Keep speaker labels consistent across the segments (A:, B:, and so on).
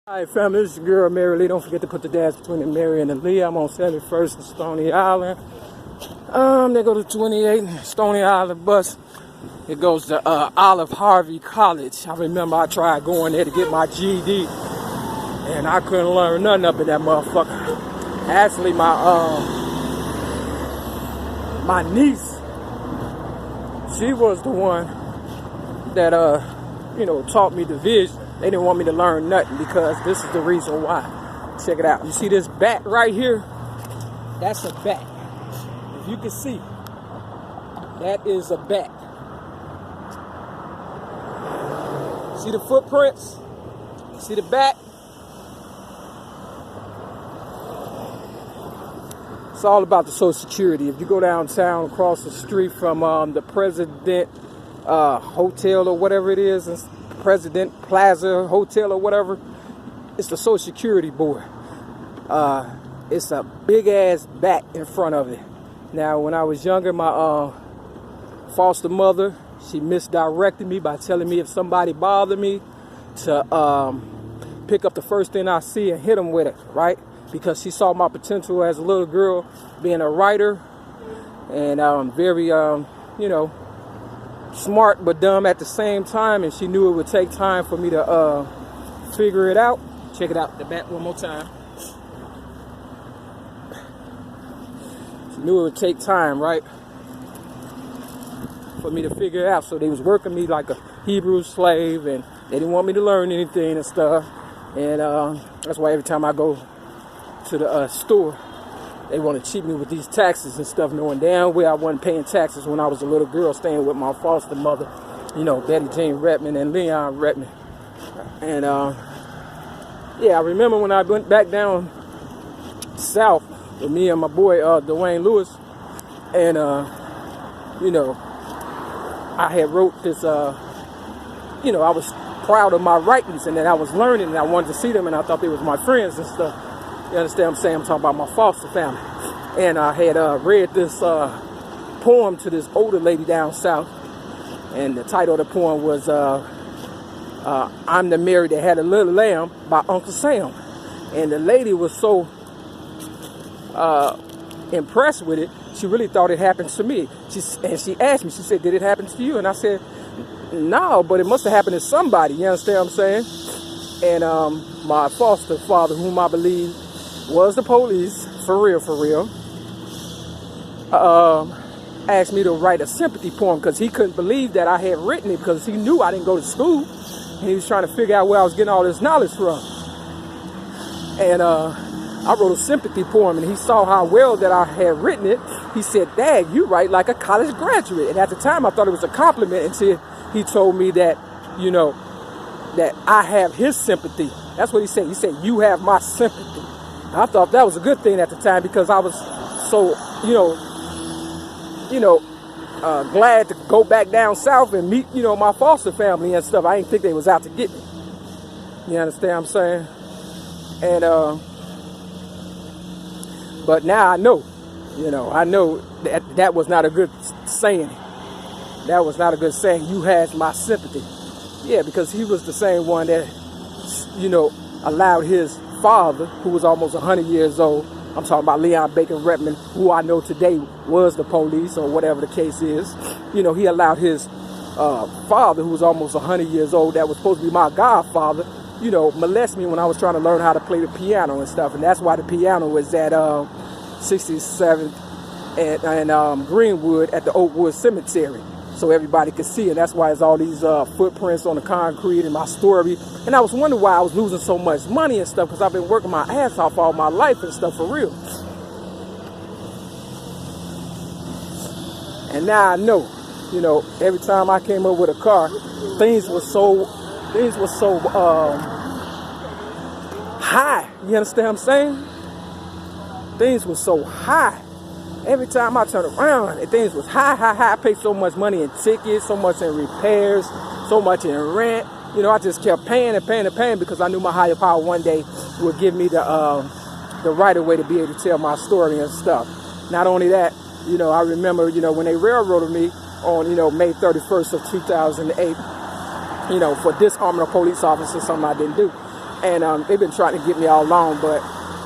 A: Alright family, this is your girl Mary Lee. Don't forget to put the dash between the Mary and the Lee. I'm on 71st and Stony Island. They go to 28 Stony Island bus. It goes to Olive Harvey College. I remember I tried going there to get my GED and I couldn't learn nothing up in that motherfucker. Actually my niece, she was the one that taught me division. They didn't want me to learn nothing because this is the reason why. Check it out. You see this bat right here? That's a bat. If you can see, that is a bat. See the footprints? See the bat? It's all about the Social Security. If you go downtown across the street from the President Hotel or whatever it is, President Plaza Hotel or whatever, it's the Social Security board. It's a big ass bat in front of it. Now when I was younger, my foster mother, she misdirected me by telling me if somebody bothered me to pick up the first thing I see and hit them with it, right? Because she saw my potential as a little girl being a writer and very smart but dumb at the same time, and she knew it would take time for me to figure it out. Check it out, the bat one more time. She knew it would take time, right, for me to figure it out. So they was working me like a Hebrew slave, and they didn't want me to learn anything and stuff. And that's why every time I go to the store, they want to cheat me with these taxes and stuff, knowing damn well I wasn't paying taxes when I was a little girl staying with my foster mother, Betty Jean Redmond and Leon Redmond. And I remember when I went back down south with me and my boy Dwayne Lewis, and I had wrote this, I was proud of my writings, and then I was learning, and I wanted to see them, and I thought they was my friends and stuff. You understand what I'm saying? I'm talking about my foster family. And I had read this poem to this older lady down south. And the title of the poem was I'm the Mary That Had a Little Lamb by Uncle Sam. And the lady was so impressed with it, she really thought it happened to me. She asked me, she said, did it happen to you? And I said, no, but it must have happened to somebody. You understand what I'm saying? And my foster father, whom I believe was the police, for real, asked me to write a sympathy poem because he couldn't believe that I had written it, because he knew I didn't go to school, and he was trying to figure out where I was getting all this knowledge from. And I wrote a sympathy poem, and he saw how well that I had written it. He said, Dad, you write like a college graduate. And at the time I thought it was a compliment until he told me that, that I have his sympathy. That's what he said. He said, you have my sympathy. I thought that was a good thing at the time, because I was so, glad to go back down south and meet, my foster family and stuff. I didn't think they was out to get me. You understand what I'm saying? And, but now I know, I know that was not a good saying. That was not a good saying. You has my sympathy. Yeah, because he was the same one that, allowed his father, who was almost 100 years old, I'm talking about Leon Bacon Redmond, who I know today was the police or whatever the case is. He allowed his father, who was almost 100 years old, that was supposed to be my godfather, molest me when I was trying to learn how to play the piano and stuff. And that's why the piano was at 67th and Greenwood at the Oakwood Cemetery, so everybody could see. And that's why there's all these footprints on the concrete in my story. And I was wondering why I was losing so much money and stuff, because I've been working my ass off all my life and stuff, for real. And now I know, every time I came up with a car, things were so high. You understand what I'm saying? Things were so high. Every time I turned around, things was high. I paid so much money in tickets, so much in repairs, so much in rent. I just kept paying because I knew my higher power one day would give me the right of way to be able to tell my story and stuff. Not only that, I remember, when they railroaded me on, May 31st of 2008, for disarming a police officer, something I didn't do. And they've been trying to get me all along, but,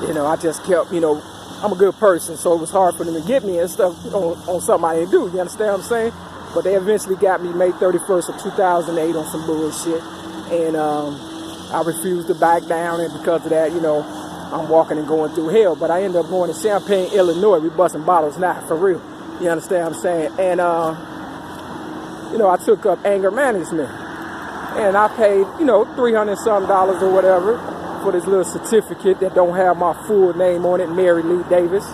A: you know, I just kept, you know, I'm a good person, so it was hard for them to get me and stuff on something I didn't do. You understand what I'm saying? But they eventually got me May 31st of 2008 on some bullshit. And I refused to back down, and because of that, you know, I'm walking and going through hell. But I ended up going to Champaign, Illinois. We busting bottles now, for real. You understand what I'm saying? And, you know, I took up anger management. And I paid, you know, $300-something or whatever for this little certificate that don't have my full name on it, Mary Lee Davis.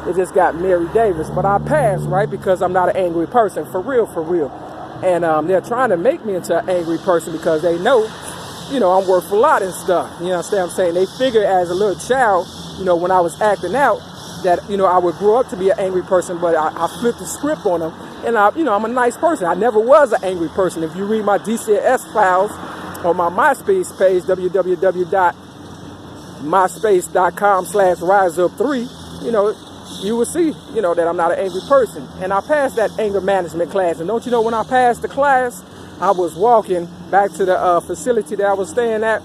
A: It just got Mary Davis. But I passed, right, because I'm not an angry person, for real, for real. And they're trying to make me into an angry person because they know, you know, I'm worth a lot and stuff. You understand what I'm saying? They figure as a little child, you know, when I was acting out, that, you know, I would grow up to be an angry person, but I flipped the script on them. And, you know, I'm a nice person. I never was an angry person. If you read my DCS files on my MySpace page, www.myspace.com/riseup3, you know, you will see, you know, that I'm not an angry person. And I passed that anger management class. And don't you know, when I passed the class, I was walking back to the facility that I was staying at.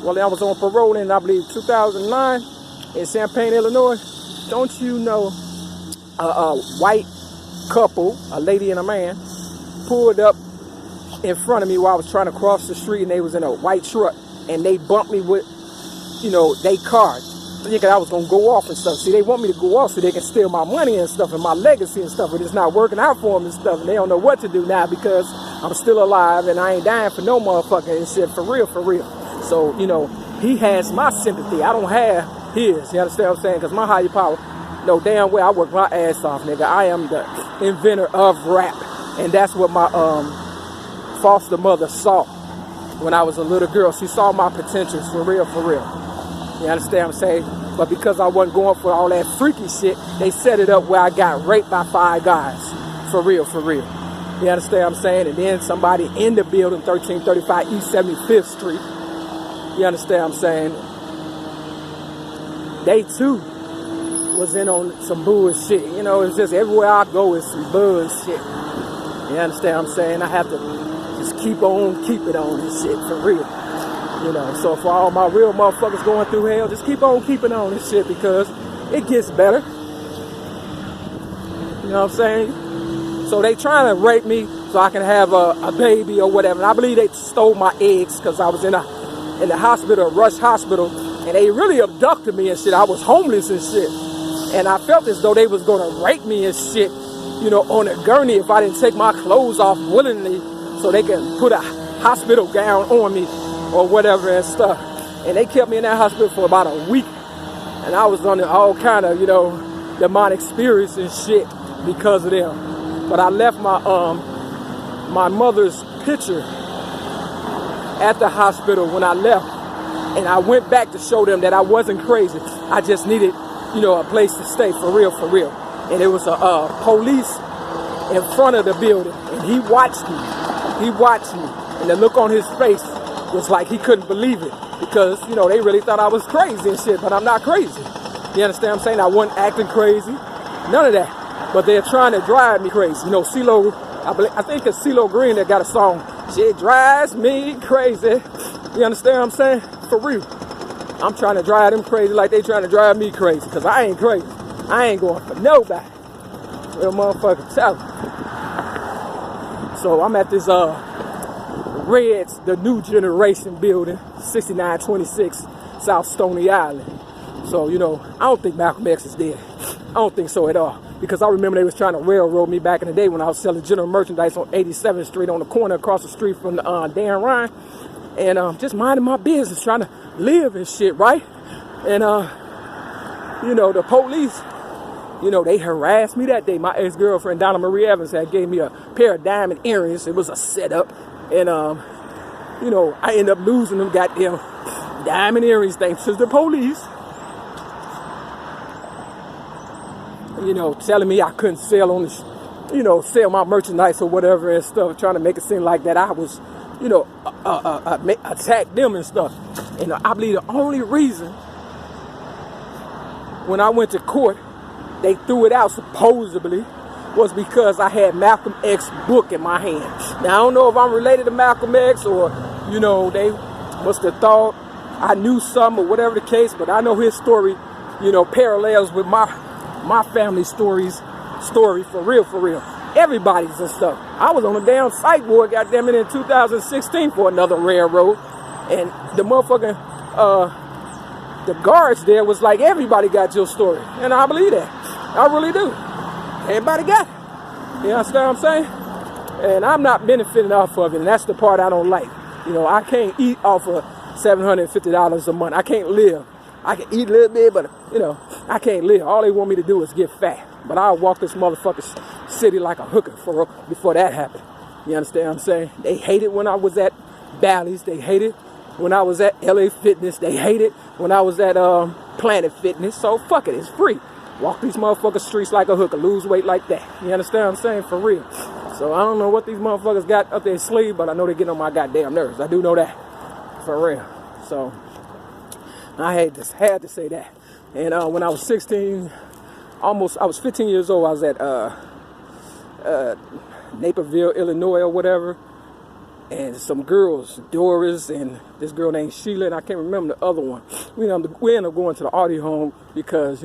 A: Well, I was on parole in, I believe, 2009 in Champaign, Illinois. Don't you know, a white couple, a lady and a man, pulled up in front of me while I was trying to cross the street, and they was in a white truck, and they bumped me with, you know, they car, thinking I was gonna go off and stuff. See, they want me to go off so they can steal my money and stuff and my legacy and stuff, but it's not working out for them and stuff, and they don't know what to do now because I'm still alive and I ain't dying for no motherfucker and shit, for real, for real. So, you know, he has my sympathy. I don't have his, you understand what I'm saying? Because my higher power, no damn well I work my ass off, nigga. I am the inventor of rap, and that's what my foster mother saw when I was a little girl. She saw my potentials, for real, for real. You understand what I'm saying? But because I wasn't going for all that freaky shit, they set it up where I got raped by 5 guys. For real, for real. You understand what I'm saying? And then somebody in the building, 1335 East 75th Street. You understand what I'm saying? They too was in on some bullshit. You know, it's just everywhere I go is some bullshit. You understand what I'm saying? I have to just keep it on and shit, for real. You know, so for all my real motherfuckers going through hell, just keep on keeping on and shit because it gets better. You know what I'm saying? So they trying to rape me so I can have a baby or whatever. And I believe they stole my eggs because I was in the hospital, Rush Hospital, and they really abducted me and shit. I was homeless and shit. And I felt as though they was going to rape me and shit, you know, on a gurney if I didn't take my clothes off willingly so they can put a hospital gown on me or whatever and stuff. And they kept me in that hospital for about a week. And I was under all kind of, you know, demonic spirits and shit because of them. But I left my mother's picture at the hospital when I left. And I went back to show them that I wasn't crazy. I just needed, you know, a place to stay, for real, for real. And there was a police in front of the building, and he watched me. He watched me, and the look on his face was like he couldn't believe it because, you know, they really thought I was crazy and shit, but I'm not crazy. You understand what I'm saying? I wasn't acting crazy, none of that. But they're trying to drive me crazy. You know, CeeLo, I think it's CeeLo Green that got a song, "She drives me crazy." You understand what I'm saying? For real. I'm trying to drive them crazy like they trying to drive me crazy, because I ain't crazy. I ain't going for nobody. Real motherfucker tell me. So I'm at this Reds, the New Generation building, 6926 South Stony Island. So, you know, I don't think Malcolm X is dead. I don't think so at all. Because I remember they was trying to railroad me back in the day when I was selling general merchandise on 87th Street on the corner across the street from the Dan Ryan. And just minding my business, trying to live and shit, right? And, you know, the police, you know, they harassed me that day. My ex-girlfriend, Donna Marie Evans, had gave me a pair of diamond earrings. It was a setup. And, you know, I ended up losing them goddamn diamond earrings thanks to the police. You know, telling me I couldn't sell on this, you know, sell my merchandise or whatever and stuff, trying to make it seem like that I was, you know, attack them and stuff. And I believe the only reason when I went to court, they threw it out supposedly, was because I had Malcolm X book in my hand. Now, I don't know if I'm related to Malcolm X or, you know, they must have thought I knew some or whatever the case, but I know his story, parallels with my family story for real. Everybody's and stuff. I was on a damn site board, goddamn it, in 2016 for another railroad, and the motherfucking the guards there was like, everybody got your story, and I believe that. I really do. Everybody got it. You understand what I'm saying? And I'm not benefiting off of it, and that's the part I don't like. I can't eat off of $750 a month. I can't live. I can eat a little bit, but, I can't live. All they want me to do is get fat. But I'll walk this motherfucking city like a hooker before that happened. You understand what I'm saying? They hated when I was at Bally's. They hated when I was at LA Fitness. They hated when I was at Planet Fitness. So fuck it, it's free. Walk these motherfucking streets like a hooker. Lose weight like that. You understand what I'm saying? For real. So I don't know what these motherfuckers got up their sleeve, but I know they get on my goddamn nerves. I do know that. For real. So I had to say that. And when I was 16, I was 15 years old. I was at Naperville, Illinois, or whatever, and some girls, Doris and this girl named Sheila, and I can't remember the other one. We ended up going to the Artie home because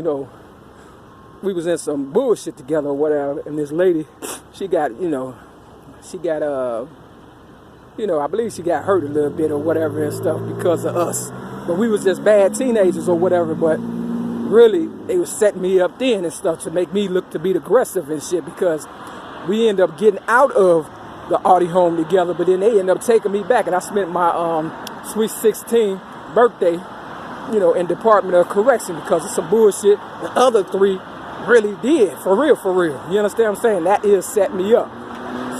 A: we was in some bullshit together or whatever. And this lady, she got I believe she got hurt a little bit or whatever and stuff because of us. But we was just bad teenagers or whatever. But really, they was setting me up then and stuff to make me look to be aggressive and shit, because we ended up getting out of the Artie home together, but then they ended up taking me back, and I spent my sweet 16 birthday, in Department of Correction because of some bullshit the other three really did, for real. You understand what I'm saying? That is set me up.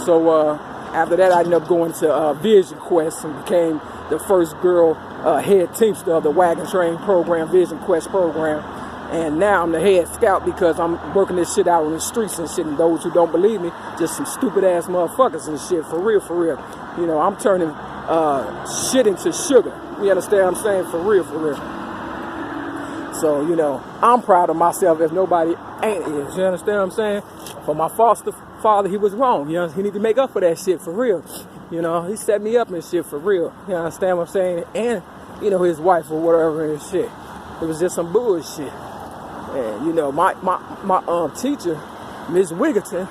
A: So after that, I ended up going to Vision Quest and became the first girl head teamster of the Wagon Train program, Vision Quest program. And now I'm the head scout because I'm working this shit out on the streets and shit. And those who don't believe me, just some stupid ass motherfuckers and shit. For real. I'm turning shit into sugar. You understand what I'm saying? For real. So, I'm proud of myself if nobody ain't is. You understand what I'm saying? For my foster father, he was wrong. He need to make up for that shit for real. He set me up and shit for real. You understand what I'm saying? And, his wife or whatever and shit. It was just some bullshit. And, my teacher, Miss Wiggerton,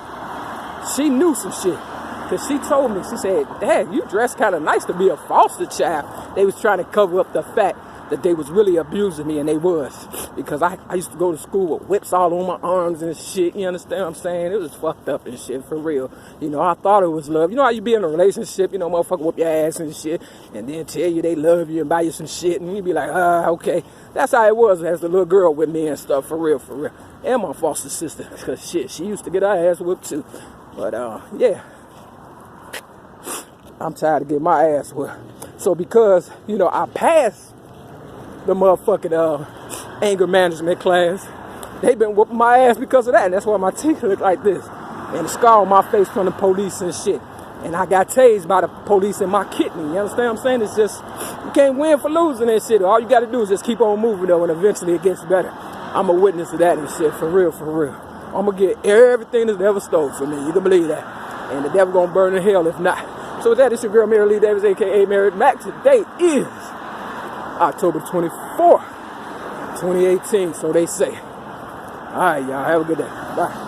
A: she knew some shit. Because she told me, she said, Dad, you dress kind of nice to be a foster child. They was trying to cover up the fact that they was really abusing me, and they was. Because I used to go to school with whips all on my arms and shit. You understand what I'm saying? It was fucked up and shit, for real. I thought it was love. You know how you be in a relationship, motherfucker whoop your ass and shit, and then tell you they love you and buy you some shit, and you be like, okay. That's how it was as the little girl with me and stuff, for real. And my foster sister, because shit, she used to get her ass whipped too. But, yeah. I'm tired of getting my ass whipped. So because, I passed the motherfucking anger management class, they been whooping my ass because of that. And that's why my teeth look like this. And the scar on my face from the police and shit. And I got tased by the police in my kidney. You understand what I'm saying? It's just, you can't win for losing that shit. All you got to do is just keep on moving, though, and eventually it gets better. I'm a witness to that and shit, for real. I'm going to get everything that's ever stole from me. You can believe that. And the devil going to burn in hell if not. So with that, it's your girl, Mary Lee Davis, a.k.a. Mary Mac. Today is October 24th, 2018, so they say. All right, y'all, have a good day. Bye.